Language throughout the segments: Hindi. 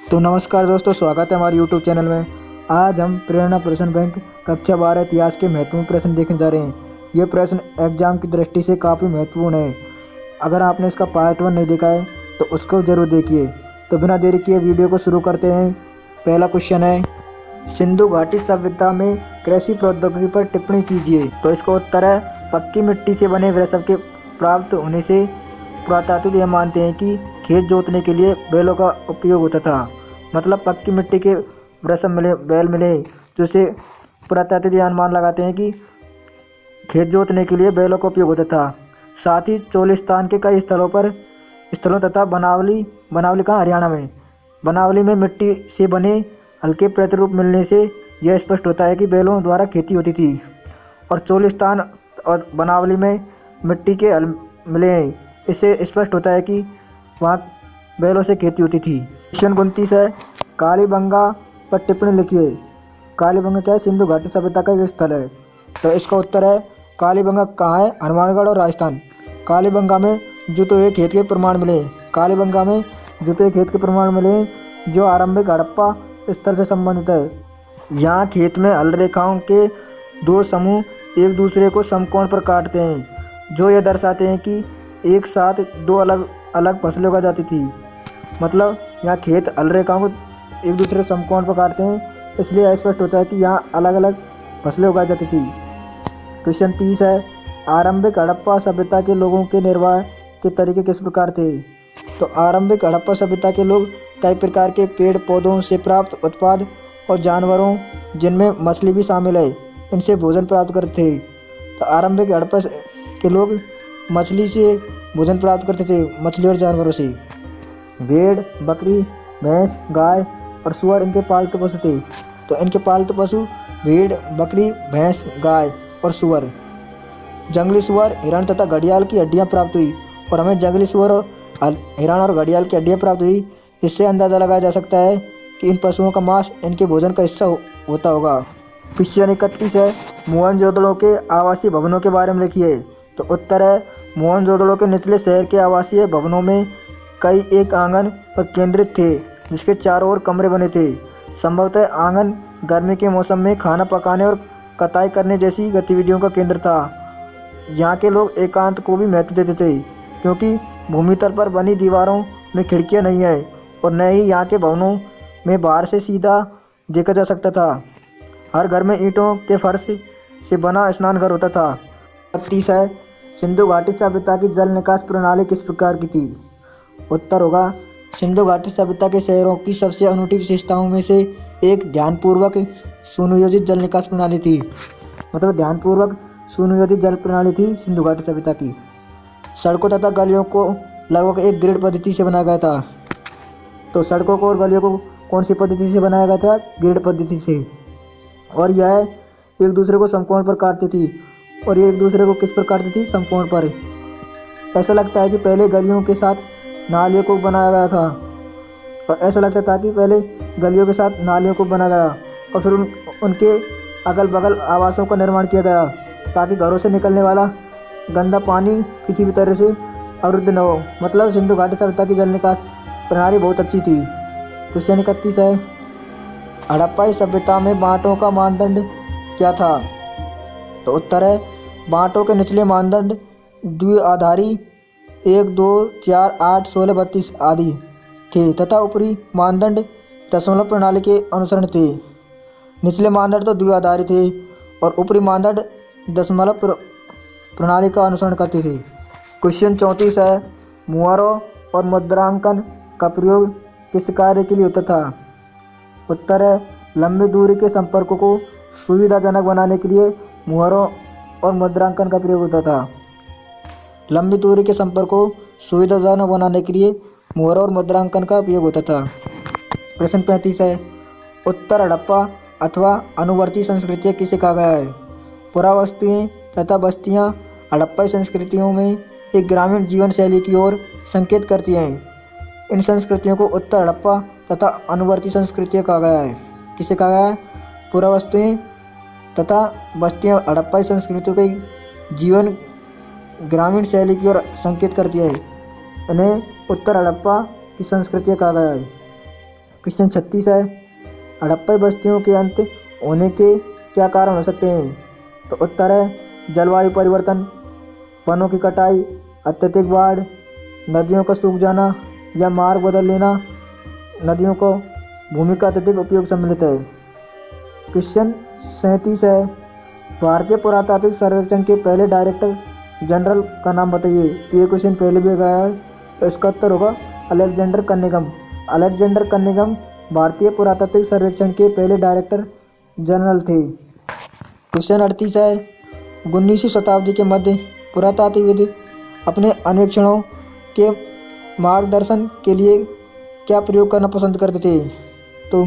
तो नमस्कार दोस्तों, स्वागत है हमारे YouTube चैनल में। आज हम प्रेरणा प्रश्न बैंक कक्षा 12 इतिहास के महत्वपूर्ण प्रश्न देखने जा रहे हैं। ये प्रश्न एग्जाम की दृष्टि से काफ़ी महत्वपूर्ण है। अगर आपने इसका पार्ट 1 नहीं देखा है तो उसको ज़रूर देखिए। तो बिना देरी किए वीडियो को शुरू करते हैं। पहला क्वेश्चन है, सिंधु घाटी सभ्यता में कृषि प्रौद्योगिकी पर टिप्पणी कीजिए। तो इसका उत्तर है, पक्की मिट्टी से बने वृषभ के प्राप्त होने से पुरातात्विक यह मानते हैं कि खेत जोतने के लिए बैलों का उपयोग होता था। मतलब पक्की मिट्टी के वृषभ मिले, बैल मिले, जिससे पुरातात्विक अनुमान लगाते हैं कि खेत जोतने के लिए बैलों का उपयोग होता था। साथ ही चोलिस्तान के कई स्थलों तथा बनावली कहाँ, हरियाणा में, बनावली में मिट्टी से बने हल्के प्रतिरूप मिलने से यह स्पष्ट होता है कि बैलों द्वारा खेती होती थी। और चोलिस्तान और बनावली में मिट्टी के हल मिले हैं, इससे स्पष्ट होता है कि वहाँ बैलों से खेती होती थी। क्वेश्चन 29 है, कालीबंगा पर टिप्पणी लिखिए। कालीबंगा क्या है? सिंधु घाटी सभ्यता का एक स्थल है। तो इसका उत्तर है, कालीबंगा कहाँ है? हनुमानगढ़ और राजस्थान। कालीबंगा में जुते हुए खेत के प्रमाण मिले। कालीबंगा में जुते हुए खेत के प्रमाण मिले जो आरंभिक हड़प्पा स्तर से संबंधित है। यहाँ खेत में हल रेखाओं के दो समूह एक दूसरे को समकोण पर काटते हैं, जो ये दर्शाते हैं कि एक साथ दो अलग अलग फसलें उगाई जाती थी। मतलब यहाँ खेत हल रेखाओं को एक दूसरे समकोण पर काटते हैं, इसलिए स्पष्ट होता है कि यहाँ अलग अलग फसलें उगाई जाती थी। क्वेश्चन 30 है, आरंभिक हड़प्पा सभ्यता के लोगों के निर्वाह के तरीके किस प्रकार थे? तो आरंभिक हड़प्पा सभ्यता के लोग कई प्रकार के पेड़ पौधों से प्राप्त उत्पाद और जानवरों, जिनमें मछली भी शामिल है, इनसे भोजन प्राप्त करते थे। तो आरंभिक हड़प्पा के लोग मछली से भोजन प्राप्त करते थे, मछली और जानवरों से। भेड़, बकरी, भैंस, गाय और सुअर इनके पालतू पशु थे। तो इनके पालतू पशु भेड़, बकरी, भैंस, गाय और सुअर। जंगली सुअर, हिरण तथा घड़ियाल की हड्डियां प्राप्त हुई। और हमें जंगली सुअर और हिरण और घड़ियाल की हड्डियां प्राप्त हुई, इससे अंदाज़ा लगाया जा सकता है कि इन पशुओं का मांस इनके भोजन का हिस्सा होता होगा। क्वेश्चन 31 है, मोहनजोदड़ो के आवासीय भवनों के बारे में लिखिए। तो उत्तर है, मोहनजोदड़ो के निचले शहर के आवासीय भवनों में कई एक आंगन पर केंद्रित थे, जिसके चारों ओर कमरे बने थे। संभवतः आंगन गर्मी के मौसम में खाना पकाने और कटाई करने जैसी गतिविधियों का केंद्र था। यहाँ के लोग एकांत को भी महत्व देते थे, क्योंकि भूमितल पर बनी दीवारों में खिड़कियाँ नहीं है और न ही यहाँ के भवनों में बाहर से सीधा देखा जा सकता था। हर घर में ईंटों के फर्श से बना स्नानघर होता था। 32 है, सिंधु घाटी सभ्यता की जल निकास प्रणाली किस प्रकार की थी? उत्तर होगा, सिंधु घाटी सभ्यता के शहरों की सबसे अनूठी विशेषताओं में से एक ध्यानपूर्वक सुनियोजित जल निकास प्रणाली थी। मतलब ध्यानपूर्वक सुनियोजित जल प्रणाली थी सिंधु घाटी सभ्यता की। सड़कों तथा गलियों को लगभग एक ग्रिड पद्धति से बनाया गया था। तो सड़कों को और गलियों को कौन सी पद्धति से बनाया गया था? ग्रिड पद्धति से। और यह एक दूसरे को समकोण पर काटती थी। और ये एक दूसरे को किस पर काटती थी? समकोण पर। ऐसा लगता है कि पहले गलियों के साथ नालियों को बनाया गया था, और ऐसा लगता था कि पहले गलियों के साथ नालियों को बनाया गया और फिर उनके अगल बगल आवासों का निर्माण किया गया, ताकि घरों से निकलने वाला गंदा पानी किसी भी तरह से अवरुद्ध न हो। मतलब सिंधु घाटी सभ्यता की जल निकास प्रणाली बहुत अच्छी थी। क्वेश्चन 31 है, हड़प्पाई सभ्यता में बांटों का मानदंड क्या था? तो उत्तर है, बांटों के निचले मानदंड द्विआधारी 1, 2, 4, 8, 16, 32 आदि थे तथा ऊपरी मानदंड दशमलव प्रणाली के अनुसरण थे। निचले मानदंड तो द्विआधारी थे और ऊपरी मानदंड दशमलव प्रणाली का अनुसरण करते थे। क्वेश्चन 34 है, मुहरों और मुद्रांकन का प्रयोग किस कार्य के लिए होता था? उत्तर है, लंबी दूरी के संपर्कों को सुविधाजनक बनाने के लिए मुहरों और मुद्रांकन का प्रयोग होता था। लंबी दूरी के संपर्क को सुविधाजनक बनाने के लिए मुहरों और मुद्रांकन का उपयोग होता था। प्रश्न 35 है, उत्तर हड़प्पा अथवा अनुवर्ती संस्कृतियाँ किसे कहा गया है? पुरावस्तुएं तथा बस्तियाँ हड़प्पाई संस्कृतियों में एक ग्रामीण जीवन शैली की ओर संकेत करती हैं। इन संस्कृतियों को उत्तर हड़प्पा तथा अनुवर्ती संस्कृतियाँ कहा गया है। किसे कहा गया है? पुरावस्तुएं तथा बस्तियाँ हड़प्पाई संस्कृतियों के जीवन ग्रामीण शैली की ओर संकेत करती है। इन्हें उत्तर हड़प्पा की संस्कृतियाँ कहा गया है। क्वेश्चन 36 है, हड़प्पा बस्तियों के अंत होने के क्या कारण हो सकते हैं? तो उत्तर है जलवायु परिवर्तन, वनों की कटाई, अत्यधिक बाढ़, नदियों का सूख जाना या मार्ग बदल लेना। नदियों को भूमि का अत्यधिक उपयोग सम्मिलित है। क्वेश्चन 37 है, भारतीय पुरातात्विक सर्वेक्षण के पहले डायरेक्टर जनरल का नाम बताइए। ये क्वेश्चन पहले भी गया है, तो इसका उत्तर होगा अलेक्जेंडर कनिंघम। अलेक्जेंडर कनिंघम भारतीय पुरातात्विक सर्वेक्षण के पहले डायरेक्टर जनरल थे। क्वेश्चन 38 है, 19वीं शताब्दी के मध्य पुरातात्विकविद अपने अन्वेषणों के मार्गदर्शन के लिए क्या प्रयोग करना पसंद करते थे? तो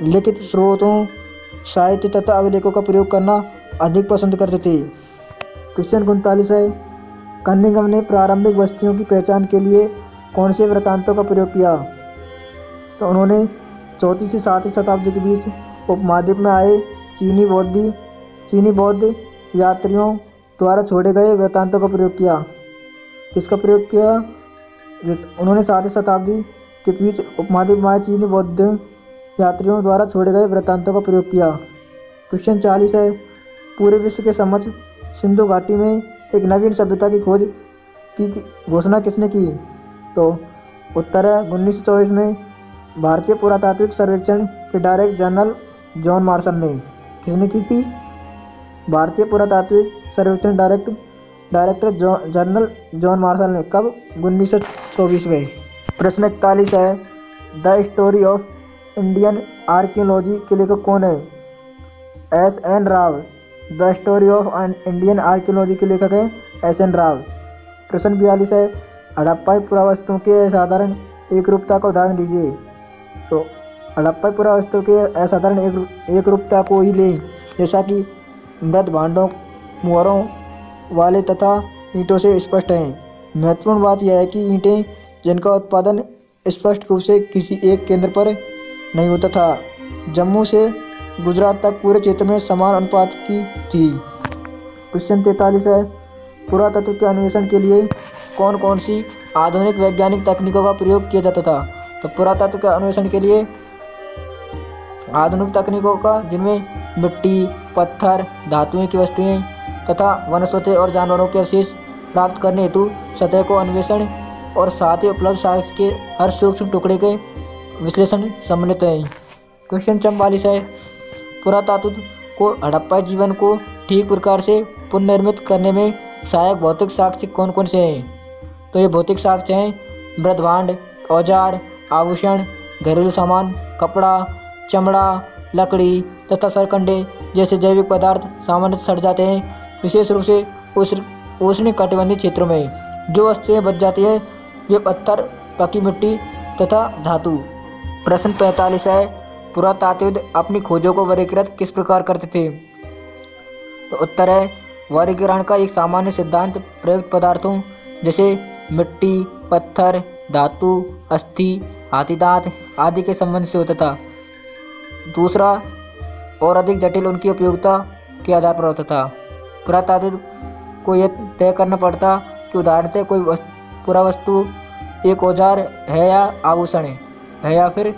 लिखित स्रोतों, साहित्य तथा अभिलेखों का प्रयोग करना अधिक पसंद करते थे। क्वेश्चन 39 है, कनिंघम ने प्रारंभिक बस्तियों की पहचान के लिए कौन से वृत्तांतों का प्रयोग किया? तो उन्होंने 4वीं से 7वीं शताब्दी के बीच उपमहाद्वीप में आए चीनी बौद्ध यात्रियों द्वारा छोड़े गए वृत्तांतों का प्रयोग किया। किसका प्रयोग किया? उन्होंने 7वीं शताब्दी के बीच उपमहाद्वीप में आए चीनी बौद्ध यात्रियों द्वारा छोड़े गए वृत्तांतों का प्रयोग किया। क्वेश्चन 40 है, पूरे विश्व के समक्ष सिंधु घाटी में एक नवीन सभ्यता की खोज की घोषणा किसने की? तो उत्तर है 1924 में भारतीय पुरातात्विक सर्वेक्षण के डायरेक्टर जनरल जॉन मार्शल ने। किसने की थी? भारतीय पुरातात्विक सर्वेक्षण डायरेक्टर जनरल जॉन मार्शल ने। कब? 1924 में। प्रश्न 41 है, the story of Indian archaeology के लेखक कौन है? S.N. Rao. The story of Indian archaeology के लेखक है S.N. राव। प्रश्न 42 है, हड़प्पाई पुरावस्तुओं के असाधारण एकरूपता का उदाहरण दीजिए। तो हड़प्पाई पुरावस्तुओं के असाधारण एकरूपता को ही लें, जैसा कि मृत भांडों, मुहरों वाले तथा ईंटों से स्पष्ट हैं। महत्वपूर्ण बात यह है कि ईंटें जिनका उत्पादन स्पष्ट रूप से किसी एक केंद्र पर नहीं होता था, जम्मू से गुजरात तक पूरे क्षेत्र में समान अनुपात की थी। क्वेश्चन 43 है, पुरातत्व के अन्वेषण के लिए कौन कौन सी आधुनिक वैज्ञानिक तकनीकों का प्रयोग किया जाता था? तो पुरातत्व के अन्वेषण के लिए आधुनिक तकनीकों का, जिनमें मिट्टी, पत्थर, धातुएं की वस्तुएं तथा वनस्पति और जानवरों के अवशेष प्राप्त करने हेतु सतह को अन्वेषण और साथ ही उपलब्ध साक्ष्य के हर सूक्ष्म टुकड़े के विश्लेषण सम्मिलित है। क्वेश्चन 44 है, पुरातत्व को हड़प्पा जीवन को ठीक प्रकार से पुनर्निर्मित करने में सहायक भौतिक साक्ष्य कौन कौन से हैं? तो ये भौतिक साक्ष्य हैं मृत भांड, औजार, आभूषण, घरेलू सामान, कपड़ा, चमड़ा, लकड़ी तथा सरकंडे जैसे जैविक पदार्थ सामान्यतः सड़ जाते हैं, विशेष रूप से उष्णकटिबंधीय क्षेत्रों में। जो वस्तुएं बच जाती है वे पत्थर, पकी मिट्टी तथा धातु। प्रश्न 45 है, पुरातात्विद अपनी खोजों को वर्गीकृत किस प्रकार करते थे? तो उत्तर है वर्गीकरण का एक सामान्य सिद्धांत प्रयुक्त पदार्थों जैसे मिट्टी, पत्थर, धातु, अस्थि, हाथी दांत आदि के संबंध से होता था। दूसरा और अधिक जटिल उनकी उपयोगिता के आधार पर होता था। पुरातात्विद को यह तय करना पड़ता कि उदाहरणतः कोई पुरावस्तु एक औजार है या आभूषण है या फिर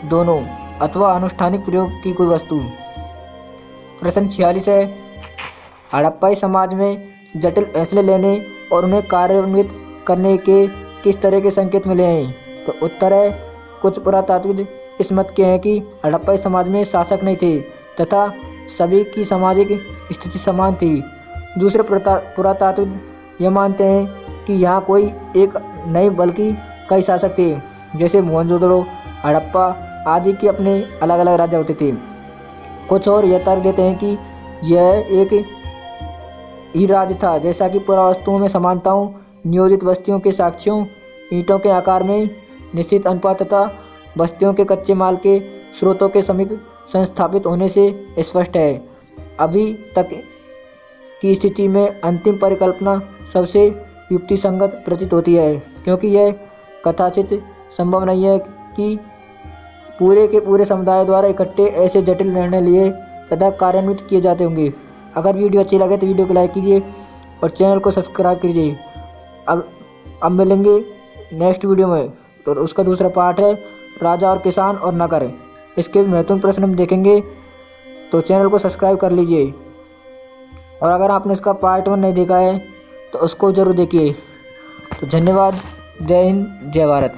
दोनों, अथवा अनुष्ठानिक प्रयोग की कोई वस्तु। प्रश्न 46 है, हड़प्पाई समाज में जटिल फैसले लेने और उन्हें कार्यान्वित करने के किस तरह के संकेत मिले हैं? तो उत्तर है कुछ पुरातात्विद इस मत के हैं कि हड़प्पाई समाज में शासक नहीं थे तथा सभी की सामाजिक स्थिति समान थी। दूसरे पुरातात्विद यह मानते हैं कि यहाँ कोई एक नहीं बल्कि कई शासक थे, जैसे मोहनजोदड़ो, हड़प्पा आदि के अपने अलग अलग राज्य होते थे। कुछ और यह तर्क देते हैं कि यह एक ही राज्य था, जैसा कि पुरावस्तुओं में समानताओं, नियोजित बस्तियों के साक्ष्यों, ईंटों के आकार में निश्चित अनुपात तथा बस्तियों के कच्चे माल के स्रोतों के समीप संस्थापित होने से स्पष्ट है। अभी तक की स्थिति में अंतिम परिकल्पना सबसे युक्तिसंगत प्रतीत होती है, क्योंकि यह कदाचित संभव नहीं है कि पूरे के पूरे समुदाय द्वारा इकट्ठे ऐसे जटिल निर्णय लिए तथा कार्यान्वित किए जाते होंगे। अगर वीडियो अच्छी लगे तो वीडियो को लाइक कीजिए और चैनल को सब्सक्राइब कीजिए। अब मिलेंगे नेक्स्ट वीडियो में, तो उसका दूसरा पार्ट है राजा और किसान और नगर, इसके भी महत्वपूर्ण प्रश्न हम देखेंगे। तो चैनल को सब्सक्राइब कर लीजिए। और अगर आपने इसका पार्ट 1 नहीं देखा है तो उसको ज़रूर देखिए। तो धन्यवाद। जय हिंद, जय भारत।